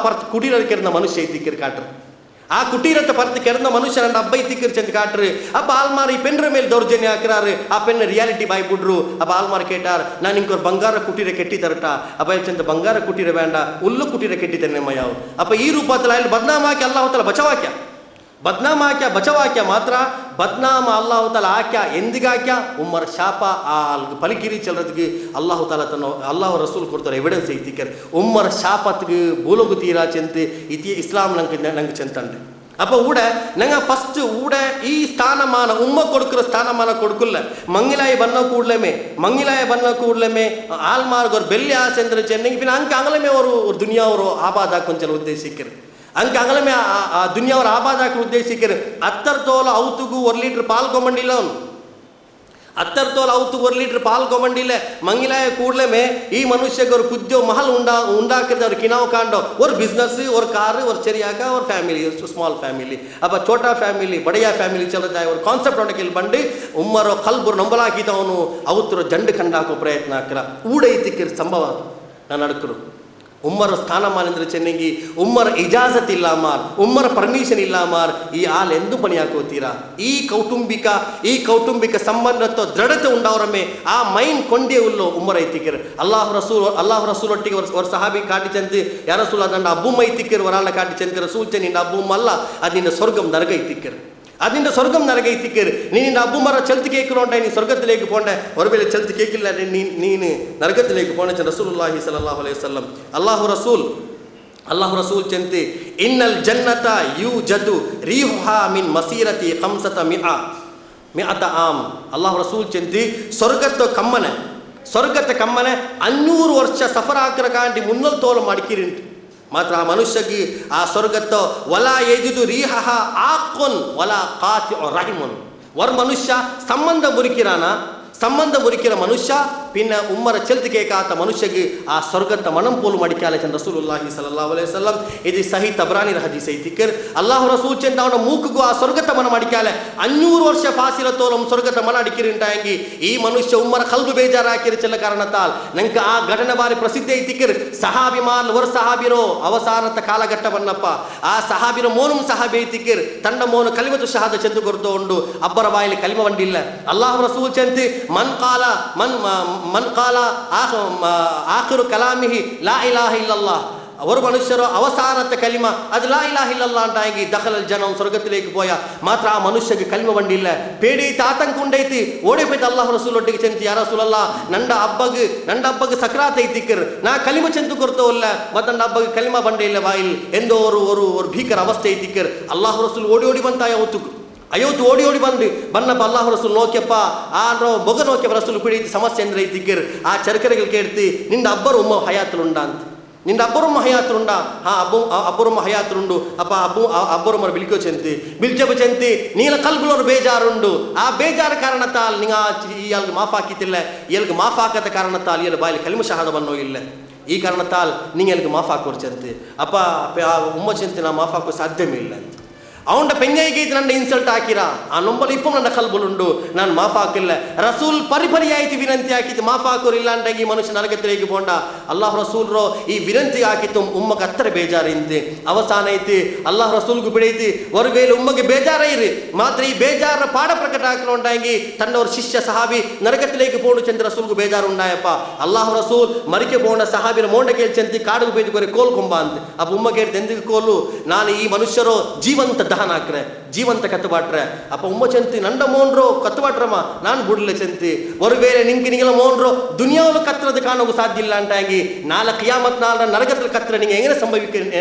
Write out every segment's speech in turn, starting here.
ಪರ್ತ್ ಕುಟೀರ ಕೆರೆದ ಮನುಷ್ಯ ಇತ್ತಿಕ್ಕರ್ ಕಾಟ್ರು ಆ ಕುಟೀರத்தை பறந்து கிடந்த மனுஷன் அந்த அப்பை திக்கிற சென்று காட்டுரு. அப்போ ஆல்மாரி பெண்ற மேல் தௌர்ஜன்யம் ஆக்குறாரு. ಆ ಪೆನ್ ರಿಯಾಲಿಟಿ ಬಾಯ್ಬಿಡ್ರು. ಅಪ್ಪ ಆಲ್ಮಾರ್ ಕೇಟಾರ್, ನಾನು ಇಂಕ ஒரு ಬಂಗಾರ ಕುಟೀರ ಕೆಟ್ಟಿ ತರಟಾ. ಅಪ್ಪ ಚೆಂದ ಬಂಗಾರ ಕುಟೀರ ಬೇಡ, ಉಲ್ಲು ಕುಟೀರ ಕೆಟ್ಟಿ ತನ್ನೆಮ್ಮ ಯಾವ. ಅಪ್ಪ ಈ ರೂಪದಲ್ಲಿ ಅಲ್ಲಿ ಬದ್ನಾಮಾಕ್ಯ ಅಲ್ಲಾಹು ಬಚವಾಕ್ಯ, ಬದ್ನಾಮಾಕ್ಯ ಬಚವಾಕ್ಯ ಮಾತ್ರ ಬದ್ನಾಮ ಅಲ್ಲಾಹು ತಾಲ ಆಕ್ಯ ಎಂದಿಗಾಕ್ಯ ಉಮ್ಮರ ಶಾಪ ಆ ಪಲಿಕಿರಿ ಚಲರದ್ಗೆ ಅಲ್ಲಾಹು ತಾಲ ತನ್ನ ಅಲ್ಲಾಹು ರಸೂಲ್ ಕೊಡ್ತಾರೆ ಎವಿಡೆನ್ಸ್ ಐತಿಕರ್ ಉಮ್ಮರ ಶಾಪತ್ಗೆ ಬೋಲೋಗು ತೀರಾ ಚೆಂತೆ ಇತಿ ಇಸ್ಲಾಂ ನಂಗೆ ಚೆಂತಂಡೆ. அப்போ ஊட நாங்கள் ஃபஸ்ட்டு ஊட ஈ ஸ்தானமான உம்மை கொடுக்குற ஸ்தானமான கொடுக்கல மங்கிலாய பண்ண கூடலமே ஆல்மார்க்கு ஒரு பெல்லி ஆசை சென்னை பின் அங்கே அங்கலமே ஒரு துனியா ஒரு ஆபாதா கொஞ்சம் உத்தேசிக்கிறது ಅಂಕ ಅಂಗಲಮೆ ಆ ದುನಿಯಾವರ ಆಬಾದಾಕ ಉದ್ದೇಶಿಕರು 10 ತೋಲ ಔತುಗೂ 1 ಲೀಟರ್ ಪಾಲ್ ಕೊಂಬಂಡಿಲ್ಲ ಅವನು 10 ತೋಲ ಔತುಗೂ 1 ಲೀಟರ್ ಪಾಲ್ ಕೊಂಬಂಡಿಲ್ಲ ಮಂಗಿಲಾಯ ಕೂಡಲೇ ಈ ಮನುಷ್ಯಗೆ ஒரு ಕುದ್ಯೋ ಮಹಲ್ ಉಂಡಾಕಿದ ಅವ್ರು ಕಿನಾವ್ ಕಾಂಡೋ ஒரு ಬಿಸ್ನೆಸ್ ஒரு ಕಾರ್ ஒரு ಚೆರಿಯಾಕ ஒரு ಫ್ಯಾಮಿಲಿ ಸ್ಮಾಲ್ ಫ್ಯಾಮಿಲಿ ಅಪ್ಪ ಛೋಟಾ ಫ್ಯಾಮಿಲಿ ಬಡೆಯ ಫ್ಯಾಮಿಲಿ ಚಲದಾಯ ஒரு ಕಾನ್ಸೆಪ್ಟ್ ಒಳಗೆ ಇಲ್ಲಿ ಬಂದು ಉಮ್ಮರೋ ಕಲ್ಬುರು ನಂಬಲಾಕಿದವನು ಅವತ್ತರ ಜಂಡು ಕಂಡಾಕೋ ಪ್ರಯತ್ನ ಹಾಕ್ರ ಊಡೈತಿಕ್ಕಿರ ಸಂಭವ ನಾನು ನಡ್ಕರು ಉಮ್ಮರ ಸ್ಥಾನಮಾನ ಅಂದರೆ ಚೆನ್ನಗಿ ಉಮ್ಮರ ಇಜಾಜತ್ ಇಲ್ಲ ಮಾರ್ ಉಮ್ಮರ ಪರ್ಮಿಷನ್ ಇಲ್ಲ ಮಾರ್ ಈ ಆಲ್ ಎಂದು ಪಣಿ ಹಾಕೋತೀರಾ ಈ ಕೌಟುಂಬಿಕ ಸಂಬಂಧతో ದೃಢತೆ ಉಂಡವರಮೆ ಆ ಮೈನ್ ಕೊಂಡೇ ಉಲ್ಲೋ ಉಮ್ಮರ ಐತಿಕರ್ ಅಲ್ಲಾಹು ರಸೂಲ್ ಒಟ್ಟಿಗೆ ವರ ಸಹಾಬಿ ಕಾಟಿ ಚಂತಿ ಯಾ ರಸೂಲ್ ಅದಂಡ ಅಬ್ಬುಮ್ಮ ಐತಿಕ್ಕರ್ ವರಾಳ ಕಾಟಿ ಚಂತಿ ರಸೂಲ್ ಚೆ ನಿನ್ನ ಅಬ್ಬುಮ್ಮ ಅಲ್ಲ ಅದು ನಿನ್ನ ಸ್ವರ್ಗಂ ನರಗ ಐತಿಕ್ಕರ್ അതിൻ്റെ സ്വർഗം നരകത്തിക്കരുത് നീ നിന്റെ അബ്ബുമറ ചെലുത്ത് കേൾക്കണോണ്ടായി നീ സ്വർഗത്തിലേക്ക് പോകണ്ടേ ഒരുവേള ചെലുത്ത് കേൾക്കില്ല നീന് നരകത്തിലേക്ക് പോകണ റസൂലുള്ളാഹി സ്വല്ലല്ലാഹു അലൈഹി വസല്ലം അല്ലാഹു റസൂൽ ചെന്തി ഇന്നൽ ജന്നത യൂജദു റീഹുഹാ മിൻ മസീറതി 500 ആം അല്ലാഹു റസൂൽ ചെന്തി ಸ್ವರ್ಗದ ಕಮ್ಮನೆ 500 ವರ್ಷ ಸಫರ್ ಹಾಕಿರ ಕಾಂಡಿ 300 ತೋಲ ಮಡಿಕಿರಿಂಟು ಮಾತ್ರ ಆ ಮನುಷ್ಯಗೆ ಆ ಸ್ವರ್ಗತ್ತೋ ವಲಾ ಯಜಿದು ರೀಹಹ ಆಕೊನ್ ವಲಾ ಕಾತಿಉ ರಹಿಮುನ್ ವರ್ ಮನುಷ್ಯ ಸಂಬಂಧ ಮುರಿಕಿರ ಮನುಷ್ಯ ಪಿನ್ನ ಉಮ್ಮರ ಚೆಲ್ತಿ ಕೇಕಾತ ಮನುಷ್ಯಗೆ ಆ ಸ್ವರ್ಗತ್ತ ಮನಂ ಪೋಲು ಮಡಿಕಾಲೆ ಚಂದ ರಸೂಲುಲ್ಲಾಹಿ ಸಲ್ಲಲ್ಲಾಹು ಅಲೈಹಿ ವಸಲ್ಲಂ ಇದು ಸಹಿ ತಬ್ರಾನಿ ಹದೀಸ್ ಐತಿಕರ್ ಅಲ್ಲಾಹು ರಸೂಲ್ ಚಂದ ಅವನ ಮೂಕುಗೂ ಆ ಸ್ವರ್ಗತ್ತ ಮನ ಮಡಿಕಾಲೆ 500 ವರ್ಷ ಫಾಸಿಲ ತೋಲಂ ಸ್ವರ್ಗತ್ತ ಮನ ಅಡಿಕಿರಿಂಟಾಂಗಿ ಈ ಮನುಷ್ಯ ಉಮ್ಮರ ಕಲ್ಬು ಬೇಜಾರ ಹಾಕಿರ ಚೆಲ್ಲ ಕಾರಣತಾಲ್ ನಂಕ ಆ ಘಟನೆ ಬಾರಿ ಪ್ರಸಿದ್ಧ ಐತಿಕರ್ ಸಹಾಬಿ ಮಾಲ್ ವರ್ ಸಹಾಬಿರೋ ಅವಸಾನದ ಕಾಲಘಟ್ಟ ಬನ್ನಪ್ಪ ಆ ಸಹಾಬಿರೋ ಮೋನುಂ ಸಹಾಬಿ ಐತಿಕರ್ ತಂಡ ಮೋನು ಕಲಿಮತು ಶಹಾದ ಚೆಂದು ಕೊರ್ದು ಉಂಡು ಅಬ್ಬರ ಬಾಯಲ್ಲಿ ಕಲಿಮ ಬಂದಿಲ್ಲ ಅಲ್ಲಾಹು ರಸೂಲ್ ಚಂತಿ मन काला आखिर कलामिही ला इलाहा इल्लल्लाह ഒരു മനുഷ്യരോ അവസാനത്തെ കലിമ അത് ലാ ഇലാഹ ഇല്ലല്ലാഹ് ഉണ്ടായെങ്കിൽ ദഖലൽ ജനം സ്വർഗത്തിലേക്ക് പോയ മാത്ര ആ മനുഷ്യക്ക് കലിമ ಬಂದಿಲ್ಲ പേടിയിട്ട് ആതങ്ക ಉಂಡೈತಿ ಓಡಿపోಯ್ತು ಅಲ್ಲಾಹ್ ರಸೂಲ್ ಒಟ್ಟಿಗೆ ಚೆಂತಿ ಯಾ ರಸೂಲಲ್ಲಾಹ್ ನಂಡ ಹಬ್ಬಗೆ ಸಕ್ರಾತ್ ಐತಿಕ್ಕರ್ ನಾ ಕಲಿಮ ಚೆಂತು ಕೊರ್ತವಲ್ಲ ಮತ್ತೆ ನನ್ನ ಹಬ್ಬಗೆ ಕಲಿಮ ಬಂದಿಲ್ಲ ಬಾಯಿಲ್ ಎಂದೋ ஒரு ಭೀಕರ ಅವಸ್ಥೆ ಐತಿಕ್ಕರ್ ಅಲ್ಲಾಹ್ ರಸೂಲ್ ಓಡಿ ಬಂತಾಯ ಅಯೋತ್ತು ಓಡಿ ಬನ್ನಪ್ಪ ಅಲ್ಲಾಹು ರಸೂಲ್ ನೋಕ್ಯಪ್ಪ ಆರೋ ಬೊಗ ನೋಕ್ಯಪ್ಪ ರಸೂಲ್ ಪಿಡಿತಿ ಸಮಸ್ಯೆ ಅಂದ್ರೆ ಐತಿಕ್ಕರ್ ಆ ಚರಕರೆಗಳು ಕೇಳ್ತಿ ನಿಂದ ಅಬ್ಬರು ಉಮ್ಮ ಹಯಾತ್ರುಂಡ ಅಂತ ನಿಂದ ಅಬ್ಬರುಮ್ಮ ಹಯಾತ್ರುಂಡ ಹಾ ಅಬ್ಬರುಮ್ಮ ಹಯಾತ್ರುಂಡು ಅಪ್ಪ ಅಬ್ಬರುಮ್ಮರ ಬಿಲ್ಕೋ ಚೆಂತಿ ಬಿಲ್ಚಬ ಚೆಂತಿ ನೀಲ ಕಲ್ಬುಲೋರು ಬೇಜಾರುಂಡು ಆ ಬೇಜಾರ ಕಾರಣತಾಲ್ ನಿಂಗ ಇಯಲ್ಗೆ ಮಾಫ್ ಹಾಕಿತಿಲ್ಲ ಇಯಲ್ಗೆ ಮಾಫ್ ಹಾಕದ ಕಾರಣತಾಲ್ ಇಯಲ್ ಬಾಯಲ್ಲಿ ಕಲಿಮ ಶಹಾದ ಬನ್ನೋ ಇಲ್ಲ ಈ ಕಾರಣತಾಲ್ ನಿಂಗೆ ಎಲ್ಗೆ ಮಾಫ್ ಹಾಕೋರು ಚೆಂತಿ ಅಪ್ಪ ಉಮ್ಮ ಚೆಂತಿ ನಾ ಮಾಫ್ ಹಾಕೋ ಸಾಧ್ಯವೇ ಇಲ್ಲ ಅಂತ ಅವನ ಪೆಂಗೈಗೆ ನನ್ನ ಇನ್ಸಲ್ಟ್ ಹಾಕಿರಾ ಆ ನೊಂಬಲು ಇಪ್ಪ ನನ್ನ ಕಲ್ಬುಲುಂಡು ನಾನು ಮಾಫ್ ಹಾಕಿಲ್ಲ ರಸೂಲ್ ಪರಿಪರಿಯಾಯ್ತು ವಿನಂತಿ ಹಾಕಿತ್ತು ಮಾಫ್ ಹಾಕೋರು ಇಲ್ಲ ಅಂಟಾಗಿ ಮನುಷ್ಯ ನರಕತ್ತಿലേക്ക് പോണ്ട ಅಲ್ಲಾಹ್ ರಸೂಲ್ರೋ ಈ ವಿನಂತಿ ಹಾಕಿತ್ತು ಉಮ್ಮಗೆ ಹತ್ತರ ಬೇಜಾರಿಂತೆ ಅವಸಾನ ಐತಿ ಅಲ್ಲಾಹ್ ರಸೂಲ್ಗೂ ಬಿಡೈತಿ ஒரு ವೇಳೆ ಉಮ್ಮಗೆ ಬೇಜಾರ ಇರಿ ಮಾತ್ರ ಈ ಬೇಜಾರ ಪಾಡ ಪ್ರಕಟ ಹಾಕಿರೋಂಟಾಗಿ ತನ್ನವರ ಶಿಷ್ಯ ಸಹಾಬಿ ನರಕತ್ತಿലേക്ക് പോണു ಚಂದ್ರ ರಸೂಲ್ಗೂ ಬೇಜಾರು ಉಂಡಾಯಪ್ಪ ಅಲ್ಲಾಹ್ ರಸೂಲ್ ಮರಿಕೆ போன ಸಹಾಬಿನ ಮೋಂಡ ಕೇಳಿ ಚಂತಿ ಕಾಡುಗೂ ಬೇದಿ ಕೊರೆ ಕೋಲ್ ಕೊಂಬ ಅಂತ ಅಪ್ಪ ಉಮ್ಮ ಕೇಳಿ ಎಂದಿಗೆ ಕೋಲು ನಾನು ಈ ಮನುಷ್ಯರು ಜೀವಂತ ದಹನ ಹಾಕ್ರೆ ಜೀವಂತ ಕತ್ತುಬಾಟ್ರೆ ಅಪ್ಪ ಉಮ್ಮ ಚಂತಿ ನಂಡ ಮೋನ್ರೋ ಕತ್ತುಬಾಟ್ರಮ್ಮ ನಾನು ಬಿಡ್ಲೆ ಚಂತಿ ஒரு ವೇಳೆ ನಿಂಗೆಲ್ಲ ಮೋನ್ರೋ ದುನಿಯಾವಲು ಕತ್ತರದ ಕಾಣೋಕು ಸಾಧ್ಯ ಇಲ್ಲ ಅಂಟಾಗಿ ನಾಳೆ ಕಿಯಾಮತ್ ನಾಳ ನರಕದಲ್ಲಿ ಕತ್ರ ನಿಂಗೆ ಹೆಂಗೆ ಸಂಭವಿಕ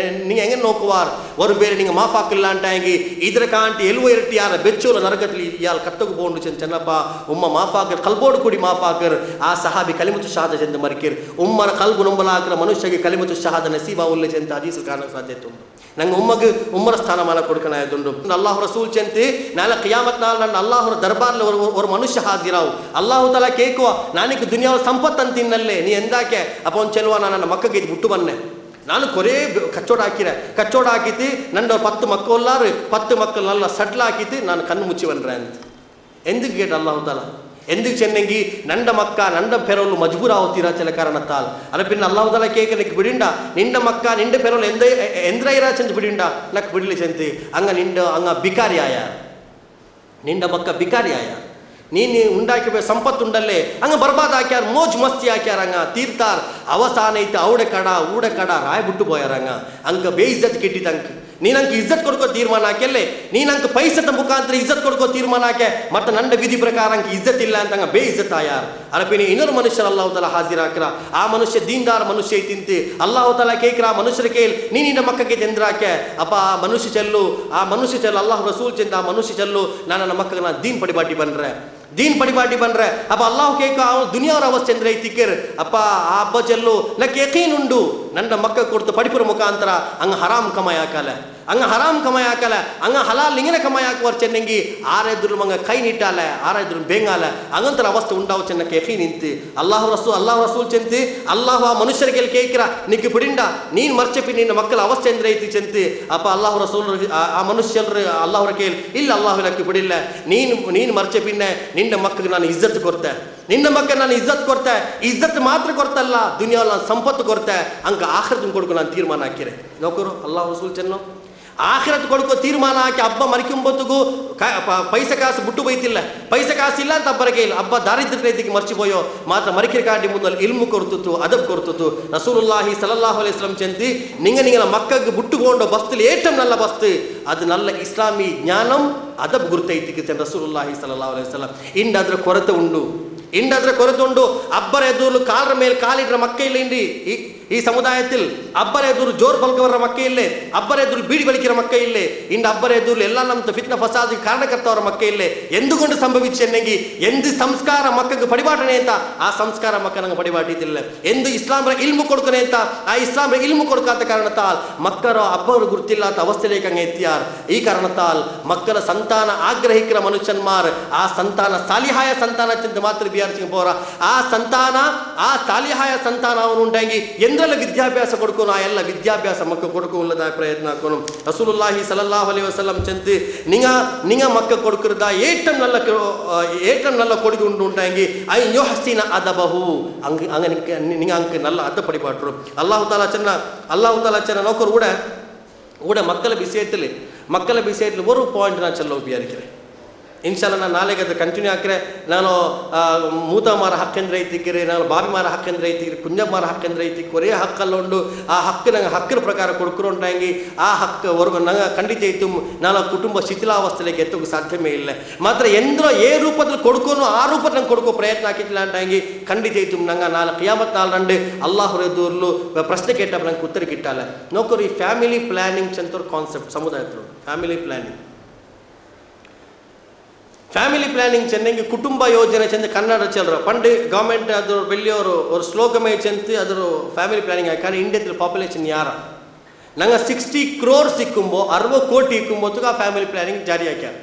ನಿಂಗೆ ಹೆಂಗೆ ನೋಕುವಾರ್ ஒரு ವೇಳೆ ನಿಂಗೆ ಮಾಫ್ ಹಾಕಿಲ್ಲ ಅಂಟಾಗಿ ಇದರ ಕಾಂಟಿ ಎಲ್ವ ಇರಟ್ಟಿ ಯಾರ ಬೆಚ್ಚೋಲ ನರಕದಲ್ಲಿ ಯಾಲ ಕತ್ತಗು ಬೋಂಡು ಚೆನ್ನಪ್ಪ ಉಮ್ಮ ಮಾಫ್ ಹಾಕರ್ ಕಲ್ಬೋಡು ಕೂಡಿ ಮಾಫ್ ಹಾಕರ್ ಆ ಸಹಾಬಿ ಕಲಿಮತು ಶಹಾದ ಚೆಂದ ಮರಿಕಿರ್ ಉಮ್ಮರ ಕಲ್ಬು ನೊಂಬಲಾಕರ ಮನುಷ್ಯಗೆ ಕಲಿಮತು ಶಹಾದ ನಸೀಬಾ ಉಲ್ಲೆ ಚೆಂತ ಹದೀಸ್ ಕಾರಣ ಸಾಧ್ಯತೆ ಉಂಟು ನಂಗೆ ಉಮ್ಮಗೆ ಉಮ್ಮರ ಸ್ಥಾನಮಾನ ಕೊಡ್ಕನಾಯದುಂಡು ಅಲ್ಲಾಹು ರಸೂಲ್ ಚೆಂತಿ ನಾಳೆ ಕಿಯಾಮತ್ ನಾಲ್ ನನ್ನ ಅಲ್ಲಾಹರ ದರ್ಬಾರ್ಲಿ ஒரு ಮನುಷ್ಯ ಹಾಜಿರಾವು ಅಲ್ಲಾಹು ತಾಲ ಕೇಕುವ ನಾನಿಗೆ ದುನಿಯಾವ ಸಂಪತ್ತು ಅಂತಿನ್ನಲ್ಲೇ ನೀ ಎಂದಾಕೆ ಅಪ್ಪ ಒಂದು ಚೆಲುವ ನನ್ನ ಮಕ್ಕಗೆ ಬಿಟ್ಟು ಬನ್ನೆ ನಾನು ಕೊರೇ ಕಚ್ಚೋಡ ಹಾಕಿತಿ ನನ್ನ 10 ಮಕ್ಕಳಲ್ಲಾರು 10 ಮಕ್ಕಳನ್ನೆಲ್ಲ ಸಟ್ಲ ಹಾಕಿತಿ ನಾನು ಕಣ್ಣು ಮುಚ್ಚಿ ಬನ್ರೆ ಅಂತ ಎಂದಿಗೆ ಕೇಟ ಅಲ್ಲಾಹು ತಾಲ ఎందుకు చెన్నెంగి నండ మక్క నండ పెరలు మజ్బూరావు తీరా చిల కారణతాల్ అలా పిన్న అల్లాహు తాలా కేక నీకు బిడిండా నిండ మక్క నిండ పెరలు ఎంద్రైరా చెంది బిడిండా నాకు బిడిలి చెంది అంగ నిండ అంగ బికారి ఆయా ನಿಂಡ ಮಕ್ಕ ಬಿಕಾರಿ ಆಯ ನೀನು ಉಂಡಾಕಿ ಸಂಪತ್ತು ಉಂಡಲ್ಲೇ ಹಂಗ ಬರ್ಬಾದ್ ಹಾಕ್ಯಾರ ಮೋಜ್ ಮಸ್ತಿ ಹಾಕ್ಯಾರ ಹಂಗ ತೀರ್ತಾರ್ ಅವಸಾನ ಐತೆ ಊಡ ಕಡ ರಾಯ್ ಬಿಟ್ಟು ಹೋಯಾರಂಗ ಹಂಗ ಬೇಯಿಜ್ಜತ್ ಕೆಟ್ಟಿದ್ದಂಕ ನೀನಂಕ ಇಜ್ಜತ್ ಕೊಡ್ಕೋ ತೀರ್ಮಾನ ಹಾಕ್ಯಲ್ಲೇ ನೀನಂಕ ಪೈಸದ ಮುಖಾಂತರ ಇಜ್ಜತ್ ಕೊಡ್ಕೋ ತೀರ್ಮಾನ ಹಾಕೆ ಮತ್ತೆ ನಂಡ ವಿಧಿ ಪ್ರಕಾರ ಅಂಕ ಇಜ್ಜತ್ ಇಲ್ಲ ಅಂತ ಹಂಗ ಬೇ ಇಜ್ಜತ್ ಆಯಾರ ಅರಪಿನಿ ಇನ್ನೊಂದು ಮನುಷ್ಯರ ಅಲ್ಲಾಹು ತಾಲಾ ಹಾಜಿರ್ ಹಾಕ್ರ ಆ ಮನುಷ್ಯ ದೀನ್ದಾರ್ ಮನುಷ್ಯ ಐತಿಂತಿ ಅಲ್ಲಾಹು ತಾಲಾ ಕೇಕ್ರ ಆ ಮನುಷ್ಯರ ಕೇಳಿ ನೀನಿಂದ ಮಕ್ಕಕ್ಕೆ ಚಂದ್ರಾಕೆ ಅಪ್ಪ ಆ ಮನುಷ್ಯ ಚೆಲ್ಲು ಅಲ್ಲಾಹ್ ರಸೂಲ್ ಚೆಂದ ಆ ಮನುಷ್ಯ ಚೆಲ್ಲು ನನ್ನ ಮಕ್ಕಗೆ ನಾ ದೀನ್ ಪಡಿಬಾಟಿ ಬಂದ್ರೆ ದೀನ್ ಪಡಿಬಾಟಿ ಬಂದ್ರೆ ಅಪ್ಪ ಅಲ್ಲಾಹ್ ಕೇಕ ದುನಿಯಾವ್ರ ಅವಸ್ಥೆ ಅಂದ್ರೆ ಐತಿಕ್ಕರ್ ಅಪ್ಪ ಆ ಹಬ್ಬ ಚೆಲ್ಲು ನಕ್ಕೆ ಯಕೀನ್ ಉಂಡು ನನ್ನ ಮಕ್ಕ ಕೊಡ್ತು ಪಡಿಪುರ ಮುಖಾಂತರ ಹಂಗ ಹರಾಮ್ ಕಮಾಯ್ ಹಾಕಲ್ಲ ಹಂಗ ಹರಾಮ್ ಕಮಾಯ್ ಹಾಕಲ್ಲ ಹಂಗ ಹಲಾಲ್ ಲಿಂಗನ ಕಮಾಯ್ ಹಾಕುವರ್ ಚೆನ್ನಂಗಿ ಆರಾದ್ರು ಮಂಗ ಕೈ ನಿಟ್ಟಾಲೆ ಆರಾದ್ರು ಬೇಂಗಾಲ ಹಂಗಂತರ ಅವಸ್ಥೆ ಉಂಡಾವು ಚೆನ್ನಕ್ಕೆ ಯಕೀನ್ ನಿಂತು ಅಲ್ಲಾಹ್ ರಸೂಲ್ ಚೆಂತಿ ಅಲ್ಲಾಹ್ ಆ ಮನುಷ್ಯರಿಗೆ ಕೇಕ್ರ ನಿಕ್ಕೆ ಬಿಡಿಂಡ ನೀನ್ ಮರ್ಚಪಿ ನಿನ್ನ ಮಕ್ಕಳ ಅವಸ್ಥೆ ಅಂದ್ರೆ ಐತಿ ಚೆಂತಿ ಅಪ್ಪ ಅಲ್ಲಾಹ್ ರಸೂಲ್ ಆ ಮನುಷ್ಯರು ಅಲ್ಲಾಹ್ರ ಕೇಳಿ ಇಲ್ಲ ಅಲ್ಲಾಹ್ ಲಕ್ಕೆ ಬಿಡಿಲ್ಲ ನೀನು ಮರ್ಚಪಿನ್ನೆ ನಿನ್ನ ಮಕ್ಕಳಿಗೆ ನಾನು ಇಜ್ಜತ್ ಕೊಡ್ತೆ ನಿನ್ನ ಮಕ್ಕ ನಾನು ಇಜ್ಜತ್ ಕೊಡ್ತೆ ಇಜ್ಜತ್ ಮಾತ್ರ ಕೊಡ್ತಲ್ಲ ದುನಿಯಾವಲ್ಲಿ ನಾನು ಸಂಪತ್ತು ಕೊಡ್ತೆ ಹಂಗ ಆಖರತ್ ಕೊಡ್ಕೊ ನಾನು ತೀರ್ಮಾನ ಹಾಕಿರೆ ನೋಕರು ಅಲ್ಲಾಹ್ ರಸೂಲ್ ಚೆನ್ನು ಆಖರತ್ ಕೊಡ್ಕೋ ತೀರ್ಮಾನ ಹಾಕಿ ಹಬ್ಬ ಮರಿಕೊಂಬತ್ತಿಗೂ ಪೈಸೆ ಕಾಸು ಬಿಟ್ಟು ಬೈತಿಲ್ಲ ಪೈಸೆ ಕಾಸು ಇಲ್ಲ ಅಂತ ಹಬ್ಬರಿಗೆ ಇಲ್ಲ ಹಬ್ಬ ದಾರಿದ್ರ್ಯ ರೈತಿಗೆ ಮರ್ಚಿపోಯೋ ಮಾತ್ರ ಮರಿಕಿರ ಕಾಡಿ ಮುಂದಲ್ಲಿ ಇಲ್ಮು ಕೊಡ್ತಿತ್ತು ಅದಬ್ ಕೊಡ್ತಿತ್ತು ರಸೂಲುಲ್ಲಾಹಿ ಸಲ್ಲಲ್ಲಾಹು ಅಲೈಹಿ ವಸಲ್ಲಂ ಚೆಂತಿ ನಿಂಗ ಮಕ್ಕಗೆ ಬಿಟ್ಟುಕೊಂಡು ಬಸ್ತಲಿ ಏಟಂ ನಲ್ಲ ಬಸ್ತು ಅದು ನಲ್ಲ ಇಸ್ಲಾಮಿ ಜ್ಞಾನಂ ಅದಬ್ ಗುರ್ತೈತಿ ರಸೂಲುಲ್ಲಾಹಿ ಸಲ್ಲಲ್ಲಾಹು ಅಲೈಹಿ ವಸಲ್ಲಂ ಇಂಡಾದ್ರ ಕೊರತೆ ಉಂಡು ಅಬ್ಬರ ಎದುರು ಕಾಲರ ಮೇಲೆ ಕಾಲಿಡ್ರ ಮಕ್ಕ ಇಲ್ಲ ಇಂಡಿ ಈ ಸಮುದಾಯത്തിൽ ಅಬ್ಬರ ಎದುರು ಜೋರ್ ಬಲ್ಕವರ ಮಕ್ಕ ಇಲ್ಲೇ ಅಬ್ಬರ ಎದುರು ಬೀಡಿ ಬಲಿಕಿರ ಮಕ್ಕ ಇಲ್ಲೇ ಇಂಡ ಅಬ್ಬರ ಎದುರು ಎಲ್ಲ ನಮ್ಮ ಫಿತ್ನ ಫಸಾದ್ ಕಾರಣಕರ್ತವರ ಮಕ್ಕ ಇಲ್ಲೇ ಎಂದುಕೊಂಡು ಸಂಭವಿಸೆನ್ನೆಂಗಿ ಎಂದು ಸಂಸ್ಕಾರ ಮಕ್ಕಗೆ ಪಡಿಬಾಟನೆ ಅಂತ ಆ ಸಂಸ್ಕಾರ ಮಕ್ಕ ನಂಗೆ ಪಡಿಬಾಟಿದ್ದಿಲ್ಲ ಎಂದು ಇಸ್ಲಾಮ್ರ ಇಲ್ಮು ಕೊಡ್ಕನೆ ಅಂತ ಆ ಇಸ್ಲಾಮ್ರ ಇಲ್ಮು ಕೊಡ್ಕಾತ ಕಾರಣತಾಲ್ ಮಕ್ಕರ ಅಬ್ಬರು ಗುರ್ತಿಲ್ಲ ಅಂತ ಅವಸ್ಥೆಲೇಕಂಗೆ ಎತ್ತಿಯಾರ್ ಈ ಕಾರಣತಾಲ್ ಮಕ್ಕಳ ಸಂತಾನ ಆಗ್ರಹಿಕರ ಮನುಷ್ಯನ್ಮಾರ್ ಆ ಸಂತಾನ ಸಾಲಿಹಾಯ ಸಂತಾನ ಚಿಂತ ಮಾತ್ರ ಬಿಯಾರ್ಸಿಂಗ್ ಪೋರ ಆ ಸಾಲಿಹಾಯ ಸಂತಾನ ಅವನು ಉಂಟಾಗಿ ಎಂದ್ರೆಲ್ಲ ವಿದ್ಯಾಭ್ಯಾಸ ಕೊಡ್ಕೋನು ಆ ಎಲ್ಲ ವಿದ್ಯಾಭ್ಯಾಸ ಮಕ್ಕ ಕೊಡ್ಕೊಳ್ಳದ ಪ್ರಯತ್ನ ಹಾಕೋನು ರಸೂಲುಲ್ಲಾಹಿ ಸಲ್ಲಲ್ಲಾಹು ಅಲೈಹಿ ವಸಲ್ಲಂ ಚೆಂತಿ ನಿಂಗ ಮಕ್ಕ ಕೊಡ್ಕರದ ಏಟಂ ನಲ್ಲ ಕೊಡುಗೆ ಉಂಟಾಗಿ ಐ ಯೋಹಸಿನ ಅದಬಹು ನಿಂಗ ಅಂಕ ನಲ್ಲ ಅದ ಪಡಿಪಾಟ್ರು ಅಲ್ಲಾಹು ತಾಲಾ ಚೆನ್ನ ನೌಕರು ಊಡ ಮಕ್ಕಳ ಬಿಸಿಯತ್ತಲಿ ಒಂದು ಪಾಯಿಂಟ್ ನಾನು ಚೆಲ್ಲ ಬಿಯಾರಿಕೆ ಇನ್ಶಾಲ್ಲ ನಾನು ನಾಳೆಗೆ ಅದು ಕಂಟಿನ್ಯೂ ಹಾಕಿದ್ರೆ ನಾನು ಮೂತ ಮಾರ ಹಕ್ಕಂದ್ರೆ ಐತಿಕ್ಕಿರಿ ನಾನು ಬಾಬಿ ಮಾರ ಹಕ್ಕಂದ್ರೆ ಐತಿಕ್ಕಿರಿ ಕುಂಜ ಮಾರ ಹಕ್ಕಂದ್ರೆ ಐತಿಕ್ಕಿ ಒರೇ ಹಕ್ಕಲ್ಲ ಉಂಡು ಆ ಹಕ್ಕು ನಂಗೆ ಹಕ್ಕರ ಪ್ರಕಾರ ಕೊಡ್ಕೊಂಡಂಗೆ ಆ ಹಕ್ಕು ವರ್ಗು ನಂಗೆ ಖಂಡಿತ ಇತ್ತು ನಾನು ಕುಟುಂಬ ಶಿಥಿಲಾವಸ್ಥೆಗೆ ಎತ್ತೋಕೆ ಸಾಧ್ಯವೇ ಇಲ್ಲ ಮಾತ್ರ ಎಂದ್ರೋ ಏ ರೂಪದಲ್ಲಿ ಕೊಡ್ಕೋನು ಆ ರೂಪದ ನಂಗೆ ಕೊಡ್ಕೋ ಪ್ರಯತ್ನ ಹಾಕಿಲ್ಲ ಅಂಟಾಗಿ ಖಂಡಿತ ಇತ್ತು ನಂಗೆ ನಾಲ್ಕು ಕಿಯಾಮತ್ ನಾಲ್ಕು ಅಲ್ಲಾಹ್ ಎದುರ್ಲು ಪ್ರಶ್ನೆ ಕೇಟ ನಂಗೆ ಉತ್ತರ ಕಿಟ್ಟಲ್ಲ ನೋಕರು ಈ ಫ್ಯಾಮಿಲಿ ಪ್ಲಾನಿಂಗ್ ಚಂತವ್ರ ಕಾನ್ಸೆಪ್ಟ್ ಸಮುದಾಯದ್ರು ಫ್ಯಾಮಿಲಿ ಪ್ಲಾನಿಂಗ್ ಚೆನ್ನಂಗೆ ಕುಟುಂಬ ಯೋಜನೆ ಚೆಂದ ಕನ್ನಡ ಚಲ್ರ ಪಂಡು ಗೌರ್ಮೆಂಟ್ ಅದ್ರ ಬೆಳ್ಳಿಯವರು ಒಂದು ಶ್ಲೋಕಮೇ ಚೆಂದು ಅದ್ರ ಫ್ಯಾಮಿಲಿ ಪ್ಲಾನಿಂಗ್ ಆಗಿ कारण ಇಂಡಿಯಾದ ಪಾಪ್ಯುಲೇಷನ್ ಯಾರ ನಂಗೆ 60 crore ಸಿಕ್ಕುಂಬೋ 60 ಕೋಟಿ ಇಕ್ಕುಂಬೋತು ಆ ಫ್ಯಾಮಿಲಿ ಪ್ಲಾನಿಂಗ್ ಜಾರಿ ಹಾಕ್ಯಾರ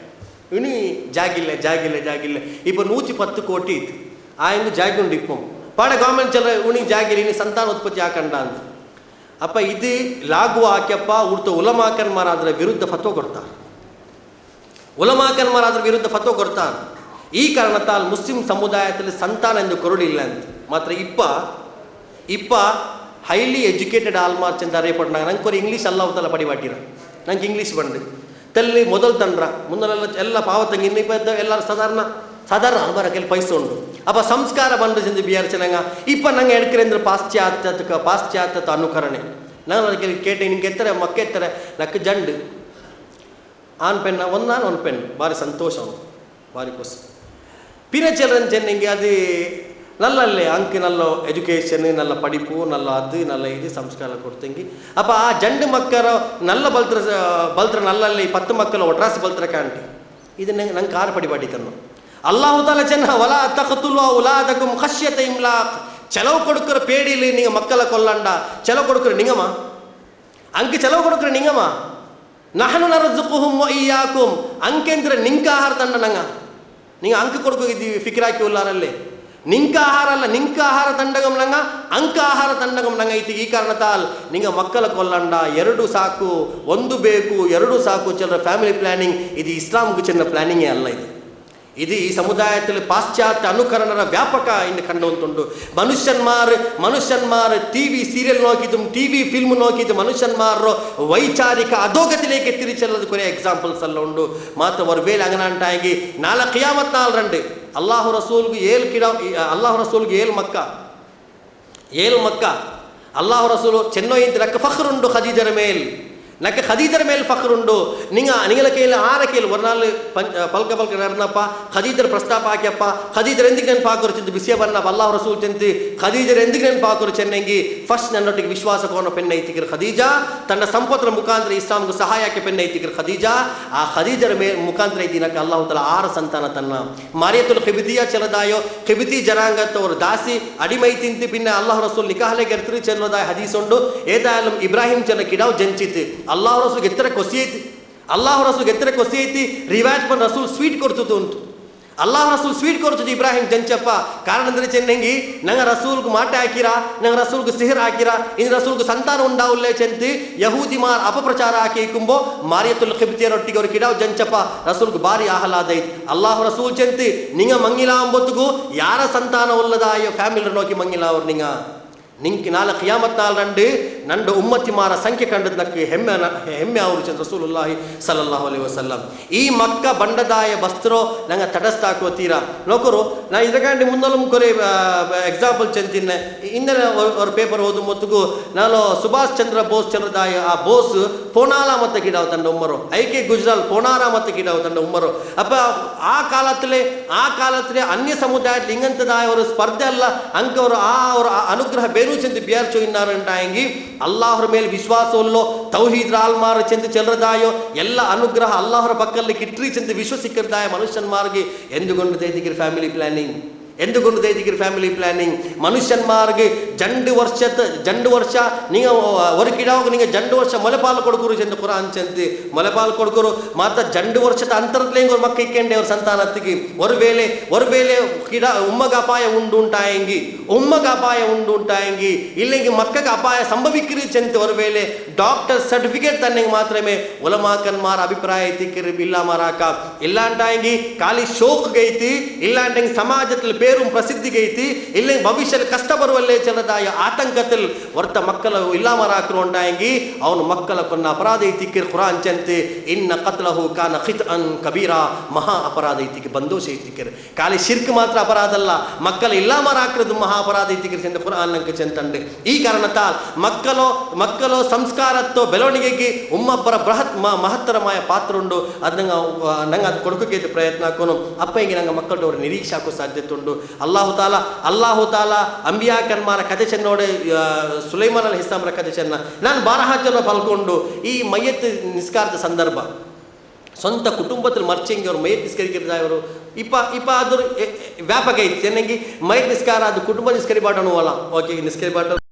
ಇನ್ನು ಜಾಗಿಲ್ಲ ಇಪ್ಪ 110 ಕೋಟಿ ಇತ್ತು ಆ ಇಂದು ಜಾಗಿ ಉಂಡು ಇಪ್ಪು ಪಾಡ ಗೌರ್ಮೆಂಟ್ ಚಲ್ರ ಉಣಿಗೆ ಜಾಗಿಲ್ಲ ಇನ್ನು ಸಂತಾನ ಉತ್ಪತ್ತಿ ಹಾಕಂಡ ಅಂತ ಅಪ್ಪ ಇದು ಲಾಗುವ ಹಾಕ್ಯಪ್ಪ ಉಡ್ತ ಉಲಮಾಕನ್ಮಾರ ಅದರ ವಿರುದ್ಧ ಫತ್ವ ಕೊಡ್ತಾರೆ ಉಲಮಾಕನ್ಮಾರ ಅದರ ವಿರುದ್ಧ ಫತ್ವ ಕೊಡ್ತಾರೆ ಈ ಕಾರಣತಾಲ್ ಮುಸ್ಲಿಂ ಸಮುದಾಯದಲ್ಲಿ ಸಂತಾನ ಎಂದು ಕೊರಡಿಲ್ಲ ಅಂತ ಮಾತ್ರ ಇಪ್ಪ ಹೈಲಿ ಎಜುಕೇಟೆಡ್ ಆಲ್ಮಾರ್ಚ್ ಅಂತ ಅರೇಪಟ್ನಾಗ ನಂಗೆ ಕೊರಿ ಇಂಗ್ಲೀಷ್ ಅಲ್ಲ ಅವತ್ತಲ್ಲ ಪಡಿಬಾಟಿರ ನಂಗೆ ಇಂಗ್ಲೀಷ್ ಬಂದು ತಲ್ಲಿ ಮೊದಲು ತಂಡ್ರ ಮುಂದೆಲ್ಲ ಎಲ್ಲ ಪಾವತಂಗೆ ಇನ್ನು ಎಲ್ಲರೂ ಸಾಧಾರಣ ಅಲ್ಬಾರ ಕೆಲ ಪೈಸೆ ಉಂಡು ಅಪ್ಪ ಸಂಸ್ಕಾರ ಬಂದು ಚೆಂದು ಬಿಯಾರ್ ಚೆನ್ನಾಗ ಇಪ್ಪ ನಂಗೆ ಎಡ್ಕರೆ ಅಂದ್ರೆ ಪಾಶ್ಚಾತ್ಯತ ಅನುಕರಣೆ ನಾನು ಅದಕ್ಕೆ ಕೇಟೆ ನಿಂಗೆ ಎತ್ತಾರೆ ಮಕ್ಕ ಎತ್ತಾರೆ ನಕ್ಕ ಜಂಡು ಆನ್ ಪೆನ್ ಒಂದು ಪೆನ್ ಭಾರಿ ಸಂತೋಷ ಅವನು ಭಾರಿ ಖುಷಿ ಪಿನ ಚಿಲ್ಡ್ರನ್ ಚೆನ್ನಂಗೆ ಅದು ನಲ್ಲಲ್ಲೇ ಅಂಕ ನಲ್ಲ ಎಜುಕೇಷನ್ ನಲ್ಲ ಪಡಿಪು ನಲ್ಲ ಅದು ನಲ್ಲ ಇದು ಸಂಸ್ಕಾರ ಕೊಡ್ತಂಗಿ ಅಪ್ಪ ಆ ಜಂಡು ಮಕ್ಕರ ನಲ್ಲ ಬಲ್ತ್ರ ನಲ್ಲಲ್ಲಿ 10 ಮಕ್ಕಳು ಒಟ್ರಾಸಿ ಬಲ್ತ್ರ ಕಾಂಟಿ ಇದು ನಂಗೆ ಕಾರು ಪಡಿಪಾಟಿ ತನ್ನು ಅಲ್ಲಾಹು ತಾಲ ಚೆನ್ನ ವಲ ತಖತುಲು ಔಲಾದಕುಂ ಖಶ್ಯತ ಇಮ್ಲಾಕ್ ಚೆಲವು ಕೊಡುಕರ ಪೇಡಿಲಿ ನಿಂಗೆ ಮಕ್ಕಳ ಕೊಲ್ಲಂಡ ಚೆಲವು ಕೊಡುಕರ ನಿಂಗಮ ಅಂಕ ಚೆಲವು ಕೊಡುಕರ ನಿಂಗಮ ನಹನು ನರ್ಜುಕುಹುಂ ವ ಇಯ್ಯಾಕುಂ ಅಂಕೆಂದ್ರೆ ನಿಂಕ ಆಹಾರ ತಂಡ ನಂಗ ನಿಂಗೆ ಅಂಕ ಕೊಡ್ಕೋಗಿದ್ದೀವಿ ಫಿಕ್ರಾಕಿ ಉಲ್ಲಾರಲ್ಲಿ ನಿಂಕ ಆಹಾರ ಅಲ್ಲ ನಿಂಕ ಆಹಾರ ತಂಡಗಂ ನಂಗ ಅಂಕ ಆಹಾರ ತಂಡಗಂ ನಂಗ ಐತಿ ಈ ಕಾರಣತಾಲ್ ನಿಂಗ ಮಕ್ಕಳ ಕೊಲ್ಲಂಡ 2 ಸಾಕು 1 ಬೇಕು 2 ಸಾಕು ಚೆಲ್ಲರ ಫ್ಯಾಮಿಲಿ ಪ್ಲಾನಿಂಗ್ ಇದು ಇಸ್ಲಾಂಗೂ ಚೆನ್ನ ಪ್ಲಾನಿಂಗೇ ಅಲ್ಲ ಇದು ഇത് ഈ സമുദായത്തിൽ പാശ്ചാത്യ അനുകരണ വ്യാപക ഇന്ന് കണ്ടുകൊണ്ടുണ്ട്. മനുഷ്യന്മാർ ടി വി സീരിയൽ നോക്കിയതും ടി വി ഫിಲ್ಮ್ നോക്കിയത് മനുഷ്യന്മാരുടെ ವೈಚಾರಿಕ ಅಧೋಗತಿലേക്ക് എത്തിച്ചെല്ലത് കുറേ എക്സാമ്പിൾസ് എല്ലാം ഉണ്ട്. ಮಾತ್ರ ஒரு வேளை അങ്ങനെ ಅಂಟಾಗಿ ನಾಳೆ ಕಿಯಾಮತ್ ನಾൾ ರಂಡು ಅಲ್ಲಾಹು ರಸೂಲ್ಗೆ ಏಳು ಮಕ್ಕ ಅಲ್ಲಾಹು ರಸೂಲು ಚೆನ್ನೋಯಿಂತ ನಕ್ಕ ಫಖ್ರುಂಡು ಖದೀಜರ ಮೇಲ್ ನಕ್ಕ ಖದೀಜರ ಮೇಲೆ ಫಖ್ರುಂಡು. ನಿಂಗಳ ಕೈಯಲ್ಲಿ ಆರ ಕೈಲಿ ஒரு நாள் ಪಲ್ಕ ನಡೆದಪ್ಪ ಖದೀಜರ ಪ್ರಸ್ತಾಪ ಹಾಕ್ಯಪ್ಪ ಖದೀಜರ್ ಎಂದಿಗೆ ನೆನಪು ಹಾಕೋರು ಚಿಂತ ಬಿಸಿಯ ಬನ್ನ ಅಲ್ಲಾಹು ರಸೂಲ್ ಚಿಂತಿ ಖದೀಜರ್ ಎಂದಿಗೆ ನೆನಪು ಹಾಕೋರು ಚೆನ್ನಂಗಿ ಫಸ್ಟ್ ನನ್ನೊಟ್ಟಿಗೆ ವಿಶ್ವಾಸಕೋನ ಪೆನ್ನ ಐತಿಕರು ಖದೀಜಾ ತನ್ನ ಸಂಪತ್ತರ ಮುಖಾಂತರ ಇಸ್ಲಾಂಗೂ ಸಹಾಯಕ್ಕೆ ಪೆನ್ನ ಐತಿಕರು ಖದೀಜಾ ಆ ಖದೀಜರ ಮುಖಾಂತರ ಐತಿನಕ್ಕೆ ಅಲ್ಲಾಹು ತಆಲಾ 6 ಸಂತಾನ ತನ್ನ ಮಾರಿಯತುಲ್ ಖಿಬಿತಿಯ ಚಲದಾಯೋ ಖಿಬಿತಿ ಜನಾಂಗತ್ತವರು ದಾಸಿ ಅಡಿಮೈ ತಿಂತಿ ಪಿನ್ನ ಅಲ್ಲಾಹು ರಸೂಲ್ ನಿಕಾಹಲೆ ಗೆರ್ತಿರಿ ಚೆಲ್ಲೋದಾಯ ಹದೀಸ್ ಉಂಡು ಏದಾಯಲಂ ಇಬ್ರಾಹಿಂ ಚೆನ್ನ ಕಿಡಾವ್ ಜಂಚಿತ್ ಅಲ್ಲಾಹು ರಸೂಲ್ಗೆ ಎತ್ತರ ಕೊಸಿ ಐತಿ ರಿವಾಯತ್ ಬಂದು ರಸೂಲ್ ಸ್ವೀಟ್ ಕೊಡ್ತದ್ದು ಉಂಟು. ಅಲ್ಲಾಹ್ ರಸೂಲ್ ಸ್ವೀಟ್ ಕೊಡ್ತದ್ದು ಇಬ್ರಾಹಿಂ ಜಂಚಪ್ಪ ಕಾರಣ ಅಂದ್ರೆ ಚೆನ್ನಂಗಿ ನಂಗೆ ರಸೂಲ್ಗೆ ಮಾಟೆ ಹಾಕಿರಾ ನಂಗೆ ರಸೂಲ್ಗೆ ಸಿಹಿರ್ ಹಾಕಿರಾ ಇನ್ನು ರಸೂಲ್ಗೆ ಸಂತಾನ ಉಂಡಾವುಲ್ಲೇ ಚೆಂತಿ ಯಹೂದಿ ಮಾರ್ ಅಪಪ್ರಚಾರ ಹಾಕಿಕೊಂಬೋ ಮಾರಿಯತುಲ್ ಖಿಬ್ತಿಯರೊಟ್ಟಿಗೆ ಅವ್ರು ಕಿಡಾವ್ ಜಂಚಪ್ಪ ರಸೂಲ್ಗೆ ಬಾರಿ ಆಹ್ಲಾದ ಐತಿ ಅಲ್ಲಾಹ್ ರಸೂಲ್ ಚೆಂತಿ ನಿಂಗ ಮಂಗಿಲ ಅಂಬೊತ್ತಿಗೂ ಯಾರ ಸಂತಾನ ಉಲ್ಲದ ಅಯ್ಯೋ ಫ್ಯಾಮಿಲಿ ನೋಕಿ ಮಂಗಿಲ ಅವ್ರು ನಿಂಗೆ ನಾಳೆ ಕಿಯಾಮತ್ ನಾಲ್ ನಂಡು ಉಮ್ಮತ್ತಿಮಾರ ಸಂಖ್ಯೆ ಕಂಡದಕ್ಕೆ ಹೆಮ್ಮೆ ಅವರು ಚಂದ್ರ ರಸೂಲುಲ್ಲಾಹಿ ಸಲ್ಲಲ್ಲಾಹು ಅಲೈಹಿ ವಸಲ್ಲಂ ಈ ಮಕ್ಕ ಬಂಡದಾಯ ಬಸ್ತ್ರೋ ನಂಗೆ ತಟಸ್ಥಾಕೋ ತೀರಾ ನೋಕರು ನಾ ಇದಕ್ಕೆ ಮುಂದಲು ಕೊರೆ ಎಕ್ಸಾಂಪಲ್ ಚೆಂತಿನ್ನೆ ಇನ್ನೇ ಅವ್ರ ಪೇಪರ್ ಓದು ಮೊತ್ತಗೂ ನಾನು ಸುಭಾಷ್ ಚಂದ್ರ ಬೋಸ್ ಚಂದ್ರದಾಯ ಆ ಬೋಸ್ ಪೋನಾಲ ಮತ್ತೆ ಗಿಡಾವ್ ತಂಡ ಉಮ್ಮರು ಐಕೆ ಗುಜರಾಲ್ ಪೋನಾರ ಮತ್ತೆ ಗಿಡಾವ್ ತಂಡ ಉಮ್ಮರು ಅಪ್ಪ ಆ ಕಾಲத்திலே ಅನ್ಯ ಸಮುದಾಯದಲ್ಲಿ ಇಂಗಂತದಾಯ ಅವರು ಸ್ಪರ್ಧೆ ಅಲ್ಲ ಅಂಕವರು ಅವರ ಅನುಗ್ರಹ ಬೇರು ಚೆಂದು ಬಿಯಾರ್ಚೋ ಇನ್ನಾರಂಟಾಯಂಗಿ ಅಲ್ಲಾಹರ ಮೇಲೆ ವಿಶ್ವಾಸವಲ್ಲೋ ತೌಹೀದ್ ಆಲ್ಮಾರ ಚೆಂದು ಚೆಲ್ಲದಾಯೋ ಎಲ್ಲ ಅನುಗ್ರಹ ಅಲ್ಲಾಹರ ಪಕ್ಕಲ್ಲಿ ಕಿಟ್ರಿ ಚೆಂದು ವಿಶ್ವಸಿಕ್ಕರ್ದಾಯ ಮನುಷ್ಯನ್ಮಾರ್ಗೆ ಎಂದುಕೊಂಡು ದೈದಿಗಿರ್ ಫ್ಯಾಮಿಲಿ ಪ್ಲಾನಿಂಗ್ ಮನುಷ್ಯನ್ಮಾರ್ಗೆ ಜಂಡು ವರ್ಷ ನೀವು ಹೊರಕಿಡಾಗ ನಿಂಗೆ ಜಂಡು ವರ್ಷ ಮೊಲೆಪಾಲು ಕೊಡ್ಕೊರು ಚೆಂದು ಕುರಾನ್ ಚೆಂದು ಮೊಲೆಪಾಲು ಕೊಡ್ಕೊರು ಮಾತ್ರ ಜಂಡು ವರ್ಷದ ಅಂತರದಲ್ಲೇ ಅವ್ರ ಮಕ್ಕ ಇಕ್ಕೊಂಡೆ ಅವ್ರ ಸಂತಾನತ್ತಿಗೆ ஒரு வேளை உம்மக்கு அபாயம் உண்டுண்டாயங்கி இல்லைங்க மக்களுக்கு அபாயம் சம்பவிக்கிறது சென்று ஒரு வேளை டாக்டர் சர்டிஃபிகேட் தன்னைங்க மாத்திரமே உலமாக்கன்மார் அபிப்பிராய திக்கிரு இல்லாமராக்க இல்லாண்டாயங்கி காலி ಶೋಕ್ ಗೈತಿ ಇಲ್ಲಾಂಟಂಗೆ ಸಮಾಜದಲ್ಲಿ ಪೇರು ಪ್ರಸಿದ್ಧಿ ಗೈತಿ ಇಲ್ಲ ಭವಿಷ್ಯದಲ್ಲಿ ಕಷ್ಟ ಬರುವಲ್ಲೇ ಚೆಲ್ಲದಾಯ ಆತಂಕದಲ್ಲಿ ಹೊರತ ಮಕ್ಕಳು ಇಲ್ಲಾಮರಾಕರು ಉಂಟಾಯಂಗಿ ಅವನು ಮಕ್ಕಳ ಕೊನ್ನ ಅಪರಾಧ ಐತಿಕ್ಕಿರ್ ಕುರಾನ್ ಚೆಂತೆ ಇನ್ನ ಕತ್ಲಹು ಕಾನ ಖಿತ್ಅನ್ ಕಬೀರಾ ಮಹಾ ಅಪರಾಧ ಐತಿಕ್ಕೆ ಬಂದೋಷ ಐತಿಕ್ಕಿರ್ ಖಾಲಿ ಶಿರ್ಕ್ ಮಾತ್ರ ಅಪರಾಧ ಅಲ್ಲ ಮಕ್ಕಳು ಇಲ್ಲಾಮರಾಕ್ರದು ಮಹಾ ಅಪರಾಧ ಐತಿಕ್ಕಿರ್ ಚೆಂದ ಕುರಾನ್ ನಂಗೆ ಚೆಂತಂಡೆ ಈ ಕಾರಣತಾಲ್ ಮಕ್ಕಳು ಸಂಸ್ಕಾರತ್ತೋ ಬೆಳವಣಿಗೆಗೆ ಉಮ್ಮಬ್ಬರ ಮಹತ್ತರಮಾಯ ಪಾತ್ರ ಉಂಡು ಅದು ನಂಗೆ ಅದು ಕೊಡೋಕೆ ಪ್ರಯತ್ನ ಹಾಕೋನು ಅಪ್ಪ ಹಿಂಗೆ ನಂಗೆ ಮಕ್ಕಳವ್ರು ನಿರೀಕ್ಷೆ ಹಾಕೋ ಸಾಧ್ಯತೆ ಉಂಡು ಅಲ್ಲಾಹು ತಾಲಾ ಅಂಬಿಯಾ ಕನ್ಮಾರ ಕಥೆ ಚೆನ್ನೋಡೆ ಸುಲೈಮಾನ್ ಅಲ್ ಹಿಸ್ಸಾಮ್ರ ಕಥೆ ಚೆನ್ನ ನಾನು ಬಾರಹಾಜನ ಪಲ್ಕೊಂಡು ಈ ಮಯ್ಯತ್ ನಿಸ್ಕಾರದ ಸಂದರ್ಭ ಸ್ವಂತ ಕುಟುಂಬದಲ್ಲಿ ಮರ್ಚಂಗಿ ಅವರು ಮೈಯತ್ ನಿಸ್ಕರಿಕಿರ್ದವರು ಇಪ್ಪ ಅದ್ರ ವ್ಯಾಪಕ ಐತಿ ಚೆನ್ನಂಗಿ ಮೈಯತ್ ನಿಸ್ಕಾರ ಅದು ಕುಟುಂಬ ನಿಸ್ಕರಿ ಬಾಟನು ಅಲ್ಲ ಓಕೆ ನಿಸ್ಕರಿ ಬಾಟ